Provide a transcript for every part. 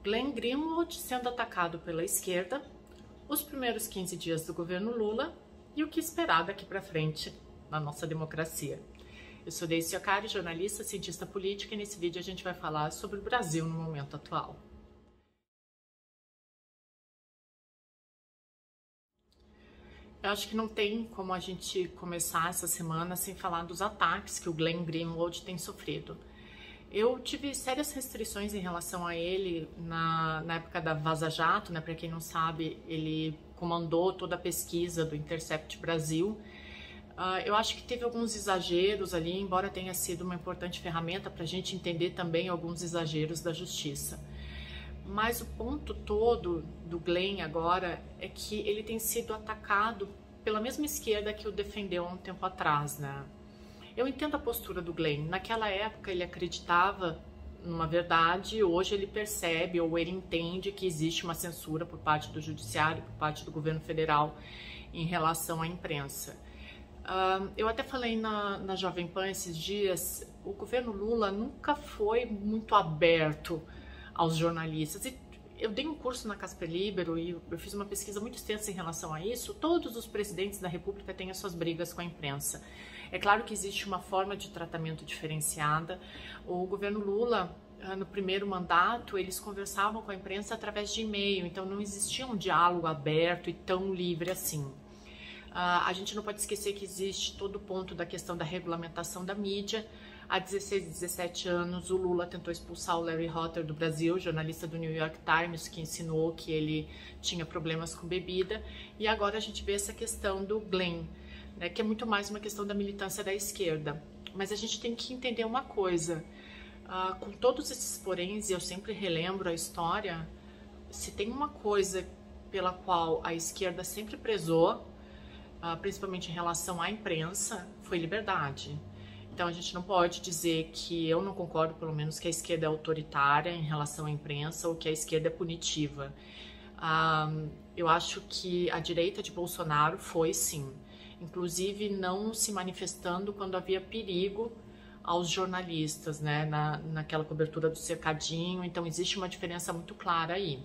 Glenn Greenwald sendo atacado pela esquerda, os primeiros 15 dias do governo Lula e o que esperar daqui para frente na nossa democracia. Eu sou Deise Yokari, jornalista, cientista política, e nesse vídeo a gente vai falar sobre o Brasil no momento atual. Eu acho que não tem como a gente começar essa semana sem falar dos ataques que o Glenn Greenwald tem sofrido. Eu tive sérias restrições em relação a ele na época da Vaza Jato, né? Para quem não sabe, ele comandou toda a pesquisa do Intercept Brasil. Eu acho que teve alguns exageros ali, embora tenha sido uma importante ferramenta para a gente entender também alguns exageros da justiça. Mas o ponto todo do Glenn agora é que ele tem sido atacado pela mesma esquerda que o defendeu há um tempo atrás, né? Eu entendo a postura do Glenn. Naquela época ele acreditava numa verdade, hoje ele percebe ou ele entende que existe uma censura por parte do judiciário, por parte do governo federal em relação à imprensa. Eu até falei na Jovem Pan esses dias, o governo Lula nunca foi muito aberto aos jornalistas. E eu dei um curso na Casper Libero e eu fiz uma pesquisa muito extensa em relação a isso. Todos os presidentes da República têm as suas brigas com a imprensa. É claro que existe uma forma de tratamento diferenciada. O governo Lula, no primeiro mandato, eles conversavam com a imprensa através de e-mail, então não existia um diálogo aberto e tão livre assim. A gente não pode esquecer que existe todo o ponto da questão da regulamentação da mídia. Há 16, 17 anos, o Lula tentou expulsar o Larry Hotter do Brasil, jornalista do New York Times, que ensinou que ele tinha problemas com bebida. E agora a gente vê essa questão do Glenn, né, que é muito mais uma questão da militância da esquerda. Mas a gente tem que entender uma coisa, com todos esses poréns, e eu sempre relembro a história, se tem uma coisa pela qual a esquerda sempre prezou, principalmente em relação à imprensa, foi liberdade. Então a gente não pode dizer que eu não concordo, pelo menos, que a esquerda é autoritária em relação à imprensa ou que a esquerda é punitiva. Eu acho que a direita de Bolsonaro foi sim, inclusive não se manifestando quando havia perigo aos jornalistas, né, naquela cobertura do cercadinho. Então existe uma diferença muito clara aí.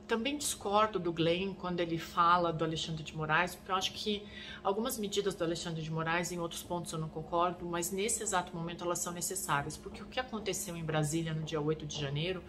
Também discordo do Glenn quando ele fala do Alexandre de Moraes, porque eu acho que algumas medidas do Alexandre de Moraes, em outros pontos eu não concordo, mas nesse exato momento elas são necessárias, porque o que aconteceu em Brasília no dia 8 de janeiro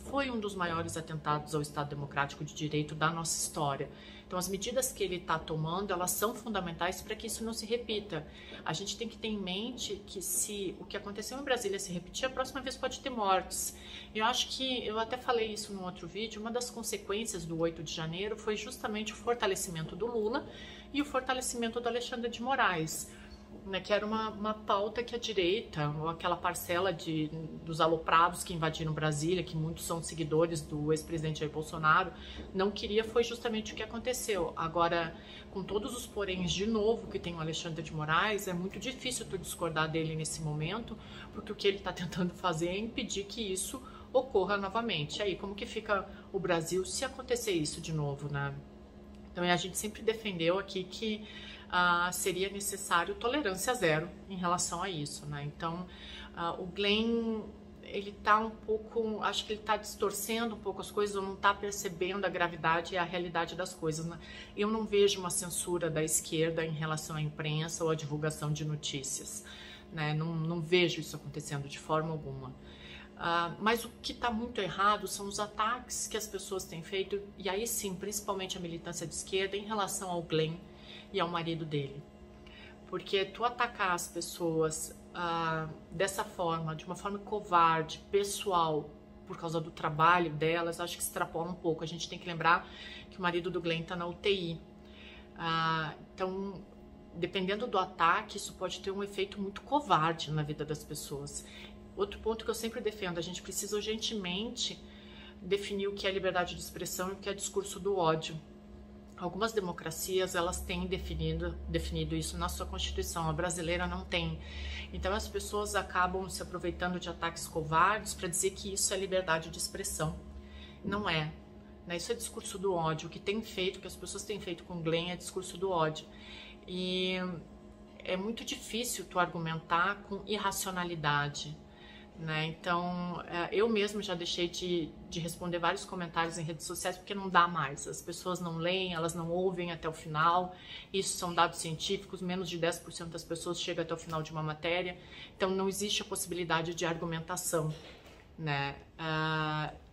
foi um dos maiores atentados ao Estado Democrático de Direito da nossa história. Então as medidas que ele está tomando, elas são fundamentais para que isso não se repita. A gente tem que ter em mente que se o que aconteceu em Brasília se repetir, a próxima vez pode ter mortes. Eu acho que, eu até falei isso num outro vídeo, uma das consequências do 8 de janeiro foi justamente o fortalecimento do Lula e o fortalecimento do Alexandre de Moraes, né, que era uma pauta que a direita, ou aquela parcela dos aloprados que invadiram Brasília, que muitos são seguidores do ex-presidente Jair Bolsonaro, não queria, foi justamente o que aconteceu. Agora, com todos os poréns de novo que tem o Alexandre de Moraes, é muito difícil tu discordar dele nesse momento, porque o que ele está tentando fazer é impedir que isso ocorra novamente. E aí, como que fica o Brasil se acontecer isso de novo, né? Então, a gente sempre defendeu aqui que seria necessário tolerância zero em relação a isso, né? Então, o Glenn, ele tá um pouco, acho que ele tá distorcendo um pouco as coisas, ou não tá percebendo a gravidade e a realidade das coisas, né? Eu não vejo uma censura da esquerda em relação à imprensa ou à divulgação de notícias, né? Não vejo isso acontecendo de forma alguma. Mas o que está muito errado são os ataques que as pessoas têm feito, e aí sim, principalmente a militância de esquerda, em relação ao Glenn e ao marido dele. Porque tu atacar as pessoas dessa forma, de uma forma covarde, pessoal, por causa do trabalho delas, acho que extrapola um pouco. A gente tem que lembrar que o marido do Glenn está na UTI. Então, dependendo do ataque, isso pode ter um efeito muito covarde na vida das pessoas. Outro ponto que eu sempre defendo, a gente precisa urgentemente definir o que é liberdade de expressão e o que é discurso do ódio. Algumas democracias, elas têm definido isso na sua Constituição, a brasileira não tem. Então as pessoas acabam se aproveitando de ataques covardes para dizer que isso é liberdade de expressão. Não é, né? Isso é discurso do ódio. O que tem feito, o que as pessoas têm feito com o Glenn é discurso do ódio. E é muito difícil tu argumentar com irracionalidade, né? Então, eu mesmo já deixei de responder vários comentários em redes sociais porque não dá mais. As pessoas não leem, elas não ouvem até o final. Isso são dados científicos, menos de 10% das pessoas chegam até o final de uma matéria. Então, não existe a possibilidade de argumentação, né?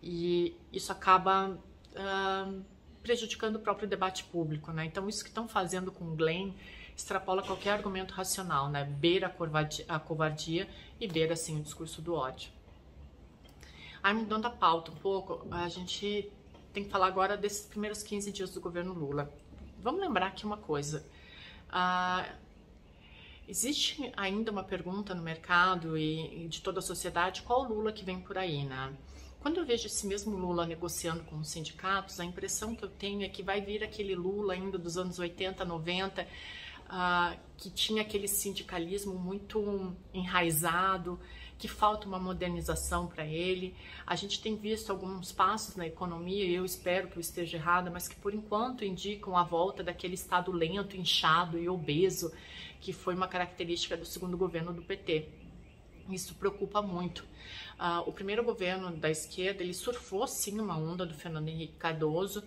E isso acaba prejudicando o próprio debate público, né? Então, isso que estão fazendo com o Glenn extrapola qualquer argumento racional, né? Beira a covardia e beira, assim, o discurso do ódio. Aí, mudando a pauta um pouco, a gente tem que falar agora desses primeiros 15 dias do governo Lula. Vamos lembrar aqui uma coisa. Existe ainda uma pergunta no mercado e de toda a sociedade, qual Lula que vem por aí, né? Quando eu vejo esse mesmo Lula negociando com os sindicatos, a impressão que eu tenho é que vai vir aquele Lula ainda dos anos 80, 90, que tinha aquele sindicalismo muito enraizado, que falta uma modernização para ele. A gente tem visto alguns passos na economia, e eu espero que eu esteja errada, mas que por enquanto indicam a volta daquele estado lento, inchado e obeso, que foi uma característica do segundo governo do PT. Isso preocupa muito. O primeiro governo da esquerda, ele surfou sim uma onda do Fernando Henrique Cardoso,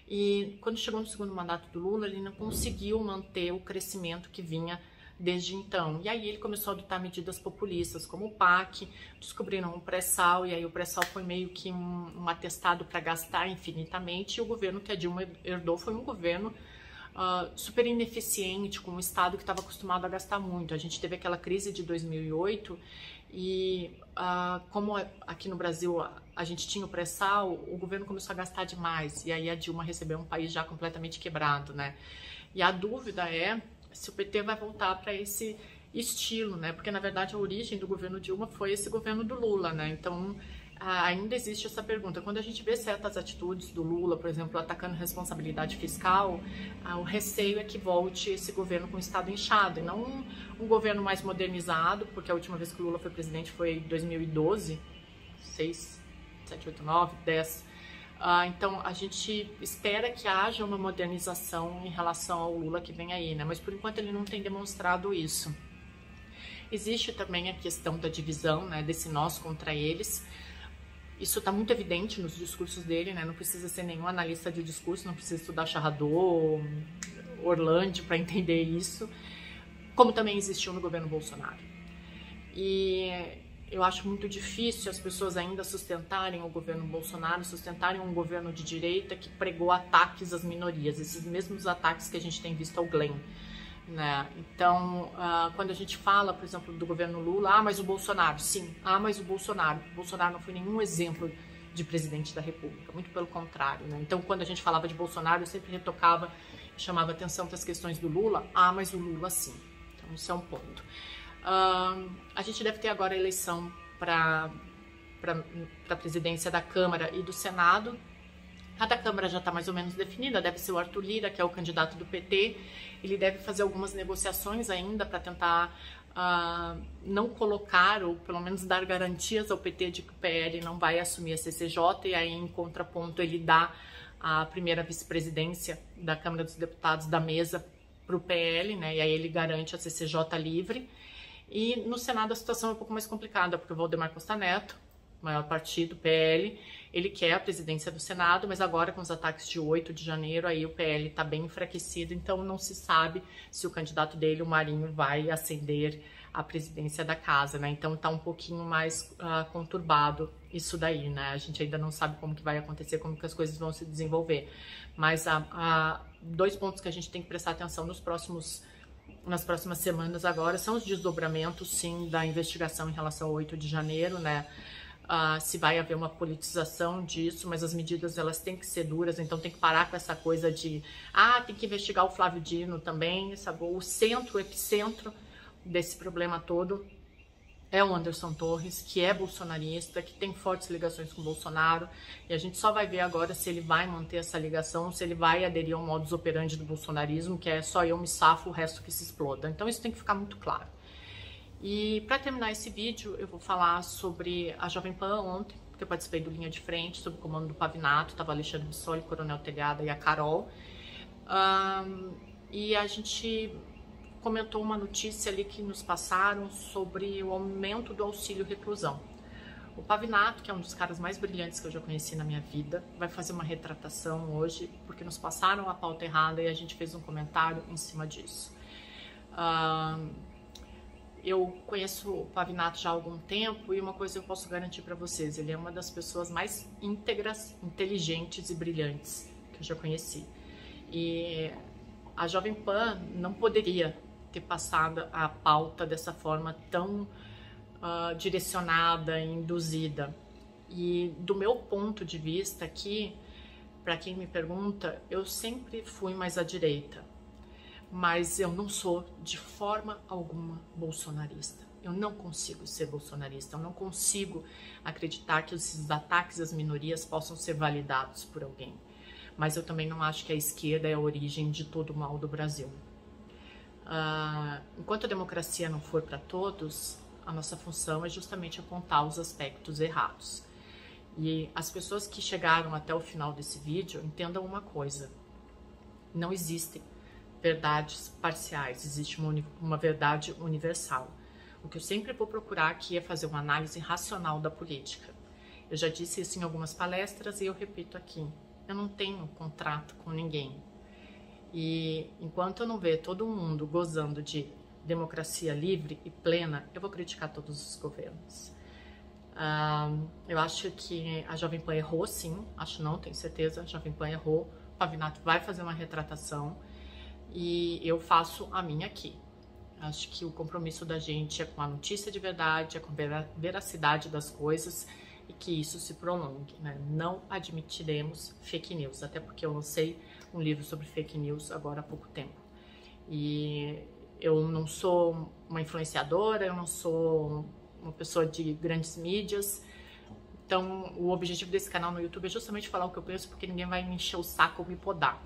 e quando chegou no segundo mandato do Lula, ele não conseguiu manter o crescimento que vinha desde então. E aí ele começou a adotar medidas populistas, como o PAC, descobriram o pré-sal, e aí o pré-sal foi meio que um atestado para gastar infinitamente, e o governo que a Dilma herdou foi um governo super ineficiente, com um Estado que estava acostumado a gastar muito. A gente teve aquela crise de 2008 e como aqui no Brasil a gente tinha o pré-sal, o governo começou a gastar demais, e aí a Dilma recebeu um país já completamente quebrado, né? E a dúvida é se o PT vai voltar para esse estilo, né? Porque na verdade a origem do governo Dilma foi esse governo do Lula, né? Então ainda existe essa pergunta. Quando a gente vê certas atitudes do Lula, por exemplo, atacando responsabilidade fiscal, o receio é que volte esse governo com o Estado inchado, e não um governo mais modernizado, porque a última vez que o Lula foi presidente foi em 2012, 6, 7, 8, 9, 10. Então a gente espera que haja uma modernização em relação ao Lula que vem aí, né? Mas por enquanto ele não tem demonstrado isso. Existe também a questão da divisão, né? Desse nós contra eles. Isso está muito evidente nos discursos dele, né? Não precisa ser nenhum analista de discurso, não precisa estudar Charrador, Orlandi para entender isso, como também existiu no governo Bolsonaro. E eu acho muito difícil as pessoas ainda sustentarem o governo Bolsonaro, sustentarem um governo de direita que pregou ataques às minorias, esses mesmos ataques que a gente tem visto ao Glenn, né? Então, quando a gente fala, por exemplo, do governo Lula, mas o Bolsonaro, sim, mas o Bolsonaro não foi nenhum exemplo de presidente da República, muito pelo contrário, né? Então, quando a gente falava de Bolsonaro, eu sempre retocava, chamava atenção para as questões do Lula, mas o Lula sim. Então, isso é um ponto. A gente deve ter agora a eleição para a presidência da Câmara e do Senado. A da Câmara já está mais ou menos definida, deve ser o Arthur Lira, que é o candidato do PT. Ele deve fazer algumas negociações ainda para tentar não colocar, ou pelo menos dar garantias ao PT de que o PL não vai assumir a CCJ, e aí em contraponto ele dá a primeira vice-presidência da Câmara dos Deputados da mesa para o PL, né? E aí ele garante a CCJ livre. E no Senado a situação é um pouco mais complicada, porque o Valdemar Costa Neto, maior partido, PL, ele quer a presidência do Senado, mas agora com os ataques de 8 de janeiro, aí o PL está bem enfraquecido, então não se sabe se o candidato dele, o Marinho, vai ascender à presidência da casa, né? Então está um pouquinho mais conturbado isso daí, né? A gente ainda não sabe como que vai acontecer, como que as coisas vão se desenvolver. Mas há dois pontos que a gente tem que prestar atenção nas próximas semanas agora, são os desdobramentos, sim, da investigação em relação ao 8 de janeiro, né? Se vai haver uma politização disso, mas as medidas elas têm que ser duras, então tem que parar com essa coisa de tem que investigar o Flávio Dino também, sabe? O epicentro desse problema todo é o Anderson Torres, que é bolsonarista, que tem fortes ligações com o Bolsonaro, e a gente só vai ver agora se ele vai manter essa ligação, se ele vai aderir ao modus operandi do bolsonarismo, que é só eu me safo, o resto que se exploda. Então isso tem que ficar muito claro. E para terminar esse vídeo, eu vou falar sobre a Jovem Pan ontem, porque eu participei do Linha de Frente, sob o comando do Pavinato, estava Alexandre Bissoli, Coronel Telhada e a Carol. E a gente comentou uma notícia ali que nos passaram sobre o aumento do auxílio reclusão. O Pavinato, que é um dos caras mais brilhantes que eu já conheci na minha vida, vai fazer uma retratação hoje, porque nos passaram a pauta errada e a gente fez um comentário em cima disso. Eu conheço o Pavinato já há algum tempo e uma coisa eu posso garantir para vocês, ele é uma das pessoas mais íntegras, inteligentes e brilhantes que eu já conheci. E a Jovem Pan não poderia ter passado a pauta dessa forma tão direcionada, induzida. E do meu ponto de vista aqui, para quem me pergunta, eu sempre fui mais à direita, mas eu não sou de forma alguma bolsonarista. Eu não consigo ser bolsonarista, eu não consigo acreditar que esses ataques às minorias possam ser validados por alguém. Mas eu também não acho que a esquerda é a origem de todo o mal do Brasil. Enquanto a democracia não for para todos, a nossa função é justamente apontar os aspectos errados. E as pessoas que chegaram até o final desse vídeo, entendam uma coisa: não existem verdades parciais, existe uma verdade universal. O que eu sempre vou procurar aqui é fazer uma análise racional da política. Eu já disse isso em algumas palestras e eu repito aqui: eu não tenho contrato com ninguém. E enquanto eu não ver todo mundo gozando de democracia livre e plena, eu vou criticar todos os governos. Eu acho que a Jovem Pan errou, sim. Acho não, tenho certeza. A Jovem Pan errou. O Pavinato vai fazer uma retratação e eu faço a minha aqui. Acho que o compromisso da gente é com a notícia de verdade, é com a veracidade das coisas e que isso se prolongue, né? Não admitiremos fake news, até porque eu lancei um livro sobre fake news agora há pouco tempo. E eu não sou uma influenciadora, eu não sou uma pessoa de grandes mídias. Então, o objetivo desse canal no YouTube é justamente falar o que eu penso, porque ninguém vai me encher o saco ou me podar.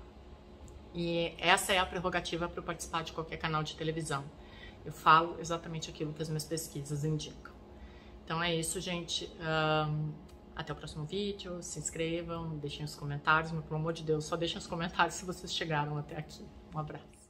E essa é a prerrogativa para eu participar de qualquer canal de televisão. Eu falo exatamente aquilo que as minhas pesquisas indicam. Então é isso, gente. Até o próximo vídeo. Se inscrevam, deixem os comentários. Mas, pelo amor de Deus, só deixem os comentários se vocês chegaram até aqui. Um abraço.